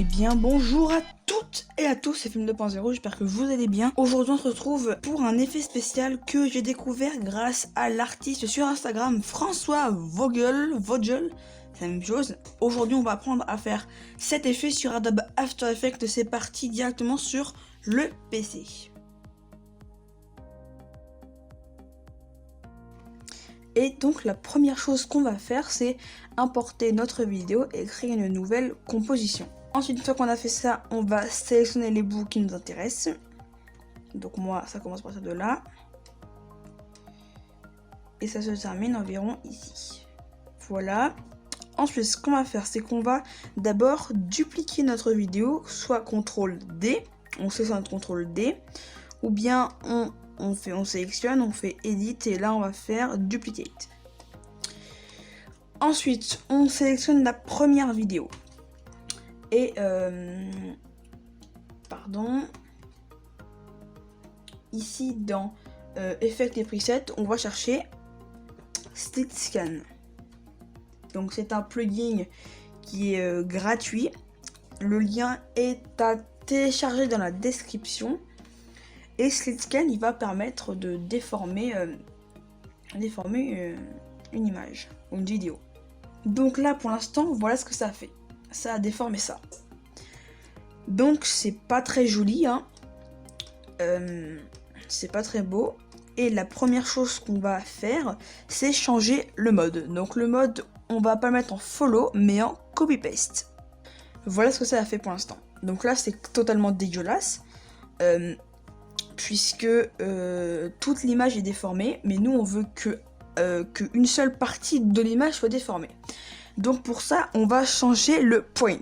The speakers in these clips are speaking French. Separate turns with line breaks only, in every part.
Eh bien bonjour à toutes et à tous, c'est Film 2.0, j'espère que vous allez bien. Aujourd'hui on se retrouve pour un effet spécial que j'ai découvert grâce à l'artiste sur Instagram François Vogel, c'est la même chose. Aujourd'hui on va apprendre à faire cet effet sur Adobe After Effects, c'est parti directement sur le PC. Et donc la première chose qu'on va faire, c'est importer notre vidéo et créer une nouvelle composition. Ensuite, une fois qu'on a fait ça, on va sélectionner les bouts qui nous intéressent. Donc moi, ça commence par ça de là. Et ça se termine environ ici. Voilà. Ensuite, ce qu'on va faire, c'est qu'on va d'abord dupliquer notre vidéo, soit CTRL D, on sélectionne CTRL D, ou bien on sélectionne, on fait Edit, et là on va faire Duplicate. Ensuite, on sélectionne la première vidéo. Et ici dans Effects et Presets, on va chercher Split Scan. Donc c'est un plugin qui est gratuit. Le lien est à télécharger dans la description. Et Split Scan, il va permettre de déformer une image ou une vidéo. Donc là pour l'instant, voilà ce que ça a fait. Ça a déformé ça. Donc c'est pas très joli, hein. C'est pas très beau. Et la première chose qu'on va faire, c'est changer le mode. Donc le mode, on va pas le mettre en follow, mais en copy-paste. Voilà ce que ça a fait pour l'instant. Donc là c'est totalement dégueulasse. Puisque toute l'image est déformée, mais nous on veut qu'une seule partie de l'image soit déformée. Donc pour ça, on va changer le point.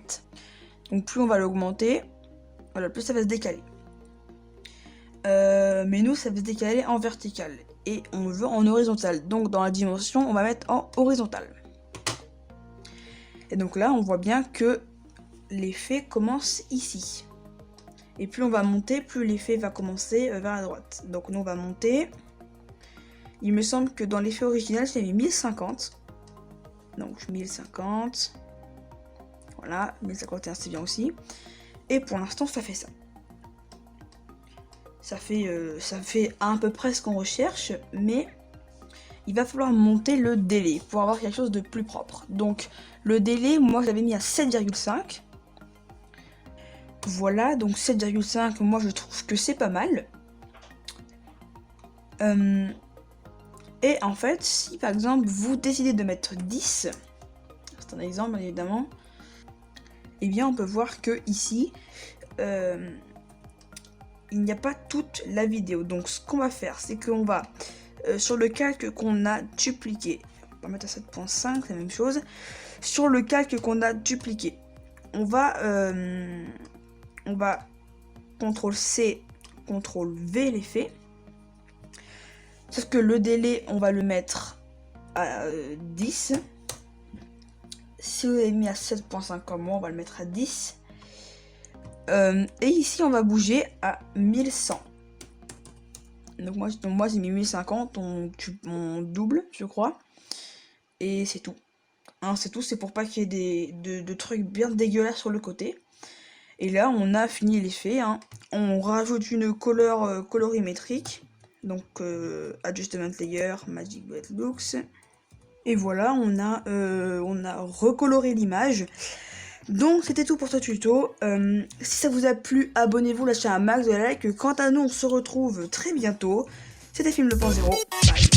Donc plus on va l'augmenter, voilà, plus ça va se décaler. Mais nous, ça va se décaler en vertical. Et on veut en horizontal. Donc dans la dimension, on va mettre en horizontal. Et donc là, on voit bien que l'effet commence ici. Et plus on va monter, plus l'effet va commencer vers la droite. Donc nous, on va monter. Il me semble que dans l'effet original, j'ai mis 1050. Donc 1050, voilà, 1051 c'est bien aussi. Et pour l'instant ça fait ça. Ça fait à peu près ce qu'on recherche, mais il va falloir monter le délai pour avoir quelque chose de plus propre. Donc le délai, moi je l'avais mis à 7,5. Voilà, donc 7,5, moi je trouve que c'est pas mal. Et en fait, si par exemple vous décidez de mettre 10, c'est un exemple bien évidemment, et bien on peut voir que ici, il n'y a pas toute la vidéo. Donc ce qu'on va faire, c'est qu'on va, sur le calque qu'on a dupliqué, on va mettre à 7.5, c'est la même chose, sur le calque qu'on a dupliqué, on va CTRL-C, CTRL-V l'effet. Sauf que le délai, on va le mettre à 10. Si vous avez mis à 7.5 comme moi, on va le mettre à 10. Et ici, on va bouger à 1100. Donc moi j'ai mis 1050, on double, je crois. Et c'est tout. Hein, c'est tout, c'est pour pas qu'il y ait de trucs bien dégueulasses sur le côté. Et là, on a fini l'effet. Hein. On rajoute une couleur colorimétrique. Donc Adjustment Layer, Magic Bullet Looks. Et voilà, on a recoloré l'image. Donc c'était tout pour ce tuto. Si ça vous a plu, abonnez-vous, lâchez un max de likes. Quant à nous, on se retrouve très bientôt. C'était Film 2.0. Bye.